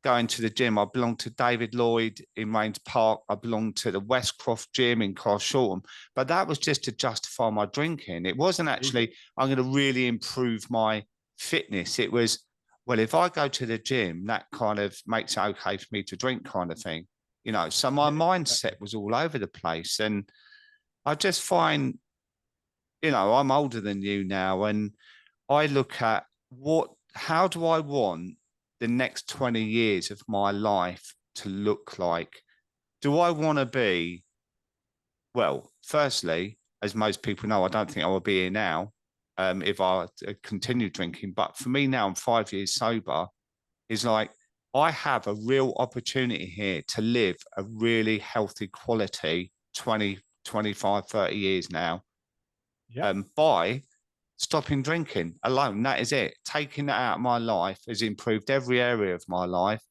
going to the gym. I belonged to David Lloyd in Rains Park. I belonged to the Westcroft gym in Carshalton. But that was just to justify my drinking. It wasn't actually, I'm going to really improve my fitness. It was, well, if I go to the gym, that kind of makes it okay for me to drink, kind of thing. You know, so my Yeah, mindset exactly. was all over the place. And I just find, you know, I'm older than you now, and I look at how do I want the next 20 years of my life to look like? Do I want to be, well, firstly, as most people know, I don't think I will be here now if I continue drinking. But for me now, I'm 5 years sober, is like I have a real opportunity here to live a really healthy quality 20, 25, 30 years now Yeah. by stopping drinking alone. That is it. Taking that out of my life has improved every area of my life,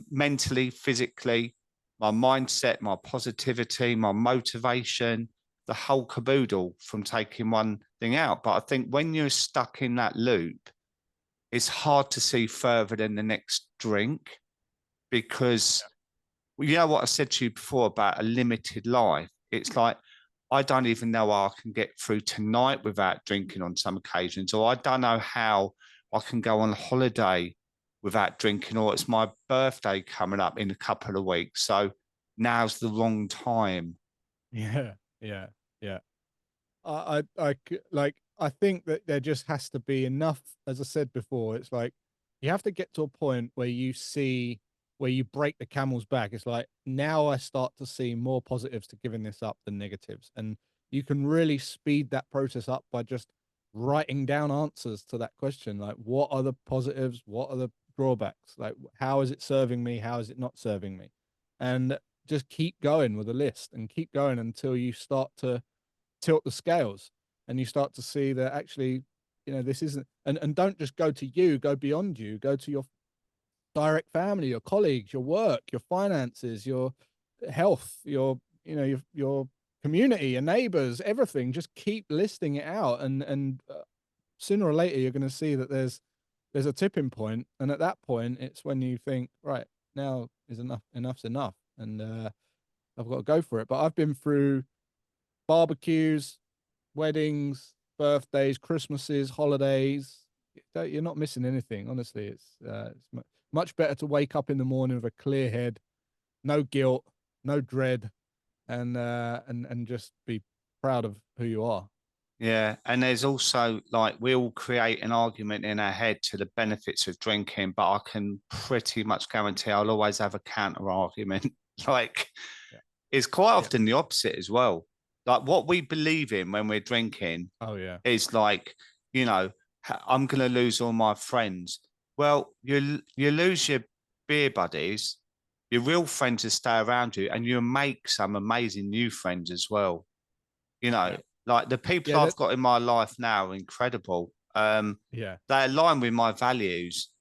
mentally, physically, my mindset, my positivity, my motivation, the whole caboodle from taking one thing out. But I think when you're stuck in that loop, it's hard to see further than the next drink because well, you know what I said to you before about a limited life? It's like, I don't even know how I can get through tonight without drinking on some occasions, or I don't know how I can go on holiday without drinking, or it's my birthday coming up in a couple of weeks. So now's the wrong time. Yeah. Yeah. Yeah. Like, I think that there just has to be enough, as I said before, it's like you have to get to a point where you see, where you break the camel's back. It's like, now I start to see more positives to giving this up than negatives. And you can really speed that process up by just writing down answers to that question. Like, what are the positives? What are the drawbacks? Like, how is it serving me? How is it not serving me? And just keep going with a list and keep going until you start to tilt the scales and you start to see that actually, this isn't, and don't just go to you, go beyond you, go to your direct family, your colleagues, your work, your finances, your health, your community, your neighbors, everything. Just keep listing it out, and sooner or later you're going to see that there's a tipping point, and at that point it's when you think, right, now is enough's enough, and I've got to go for it. But I've been through barbecues, weddings, birthdays, Christmases, holidays. You're not missing anything. Honestly, it's much better to wake up in the morning with a clear head, no guilt, no dread, and just be proud of who you are. Yeah, and there's also like we all create an argument in our head to the benefits of drinking, but I can pretty much guarantee I'll always have a counter argument. Like Yeah. it's quite Yeah. often the opposite as well. Like what we believe in when we're drinking Oh yeah. is like, you know, I'm gonna lose all my friends. Well, you lose your beer buddies, your real friends will stay around you, and you make some amazing new friends as well. You know, Yeah. like the people Yeah. I've That. got in my life now are incredible. Yeah. They align with my values.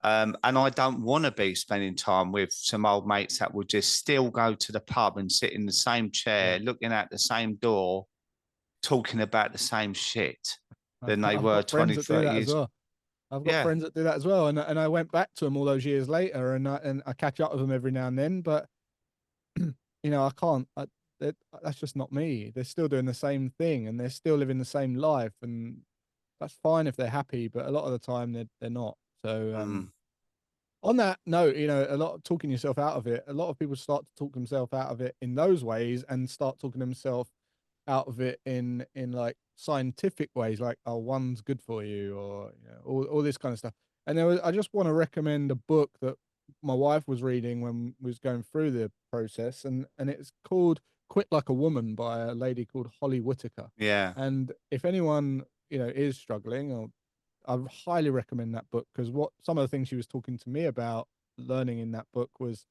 And I don't want to be spending time with some old mates that will just still go to the pub and sit in the same chair, Yeah. looking at the same door, talking about the same shit than they I've were got friends 20, that do 30 that as years. well. I've got Yeah. friends that do that as well, and I went back to them all those years later, and I catch up with them every now and then. But I can't. That's just not me. They're still doing the same thing, and they're still living the same life, and that's fine if they're happy. But a lot of the time, they're not. So Mm, on that note, a lot of talking yourself out of it. A lot of people start to talk themselves out of it in those ways, and start talking themselves out of it in like scientific ways, like, oh, one's good for you, or all this kind of stuff. And I just want to recommend a book that my wife was reading when we was going through the process, and it's called Quit Like a Woman by a lady called Holly Whitaker. yeah. And if anyone is struggling, or I highly recommend that book, because what some of the things she was talking to me about learning in that book was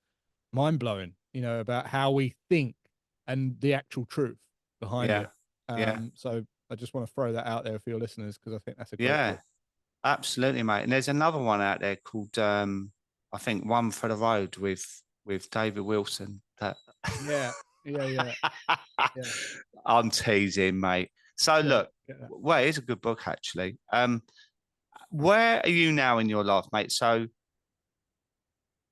mind blowing, about how we think and the actual truth behind Yeah. it. Yeah. So I just want to throw that out there for your listeners, because I think that's a great Yeah. book. Absolutely, mate. And there's another one out there called I think One for the Road with David Wilson. That Yeah, yeah, yeah, yeah, I'm teasing, mate. So yeah, look, get that. well, it's a good book actually. Where are you now in your life, mate? So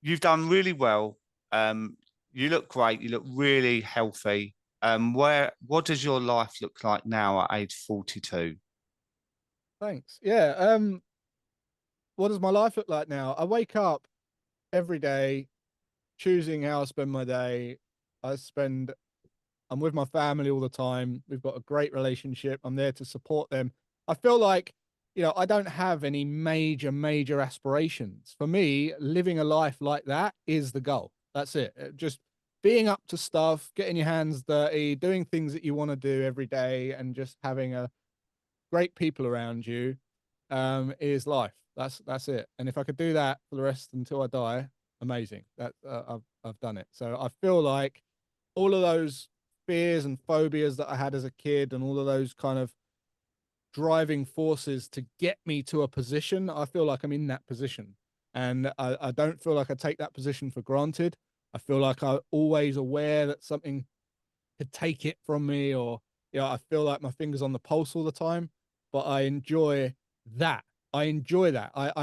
you've done really well. Um, you look great. You look really healthy. What does your life look like now at age 42? Thanks. Yeah. What does my life look like now? I wake up every day choosing how I spend my day. I spend I'm with my family all the time. We've got a great relationship. I'm there to support them. I feel like, I don't have any major aspirations. For me, living a life like that is the goal. That's it. Just being up to stuff, getting your hands dirty, doing things that you want to do every day, and just having a great people around you is life. That's it. And if I could do that for the rest until I die, amazing. That I've done it. So I feel like all of those fears and phobias that I had as a kid, and all of those kind of driving forces to get me to a position, I feel like I'm in that position. And I don't feel like I take that position for granted. I feel like I'm always aware that something could take it from me, or I feel like my fingers on the pulse all the time. But I enjoy that. I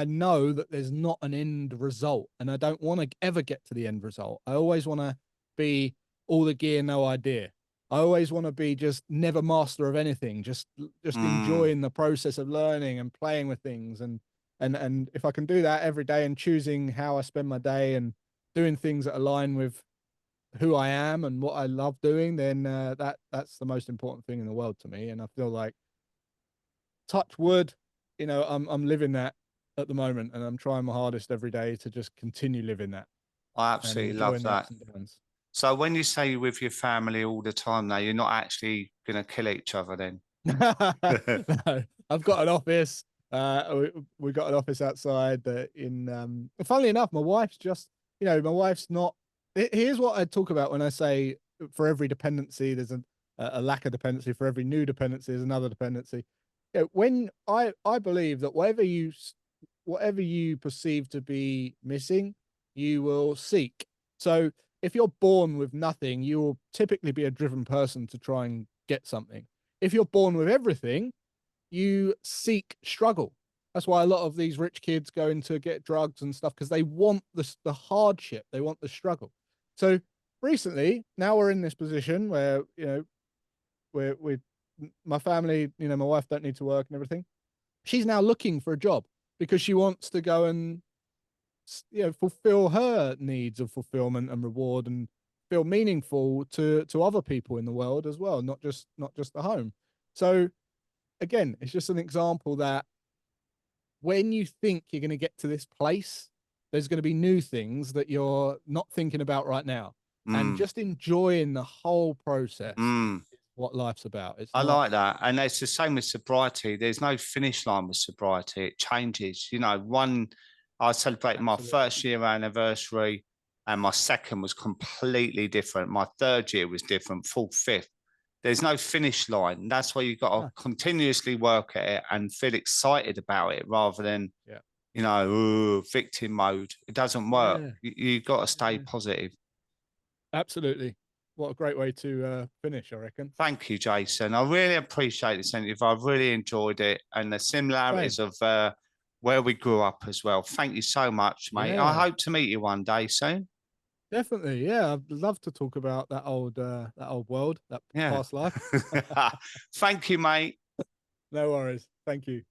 know that there's not an end result, and I don't want to ever get to the end result. I always want to be all the gear, no idea. I always want to be just never master of anything, just Mm, enjoying the process of learning and playing with things. And if I can do that every day, and choosing how I spend my day, and doing things that align with who I am and what I love doing, then that's the most important thing in the world to me. And I feel like, touch wood, I'm living that at the moment, and I'm trying my hardest every day to just continue living that I and absolutely love enjoying the that. ups and downs. So when you say you're with your family all the time now, you're not actually gonna kill each other then? No, I've got an office. We got an office outside that funnily enough, my wife's just, my wife's not. Here's what I talk about when I say, for every dependency, there's a lack of dependency. For every new dependency, there's another dependency. When I believe that whatever you perceive to be missing, you will seek. So if you're born with nothing, you will typically be a driven person to try and get something. If you're born with everything, you seek struggle. That's why a lot of these rich kids go into get drugs and stuff, because they want the hardship, they want the struggle. So recently, now we're in this position where we my family, my wife don't need to work and everything. She's now looking for a job because she wants to go and fulfill her needs of fulfillment and reward, and feel meaningful to other people in the world as well, not just the home. So again, it's just an example that when you think you're going to get to this place, there's going to be new things that you're not thinking about right now. And Mm, just enjoying the whole process mm. is what life's about. It's I not, like that. And it's the same with sobriety. There's no finish line with sobriety. It changes. You know, I celebrated my absolutely. first year anniversary and my second was completely different. My third year was different, fourth, fifth. There's no finish line. That's why you've got to No. continuously work at it and feel excited about it rather than, Yeah. you know, "Ooh, victim mode." It doesn't work. Yeah. You've got to stay Yeah. positive. Absolutely. What a great way to finish, I reckon. Thank you, Jason. I really appreciate this interview. I've really enjoyed it and the Same. similarities of where we grew up as well. Thank you so much, mate. I Yeah. hope to meet you one day soon. Definitely. Yeah. I'd love to talk about that old world, that Yeah. past life. Thank you, mate. No worries. Thank you.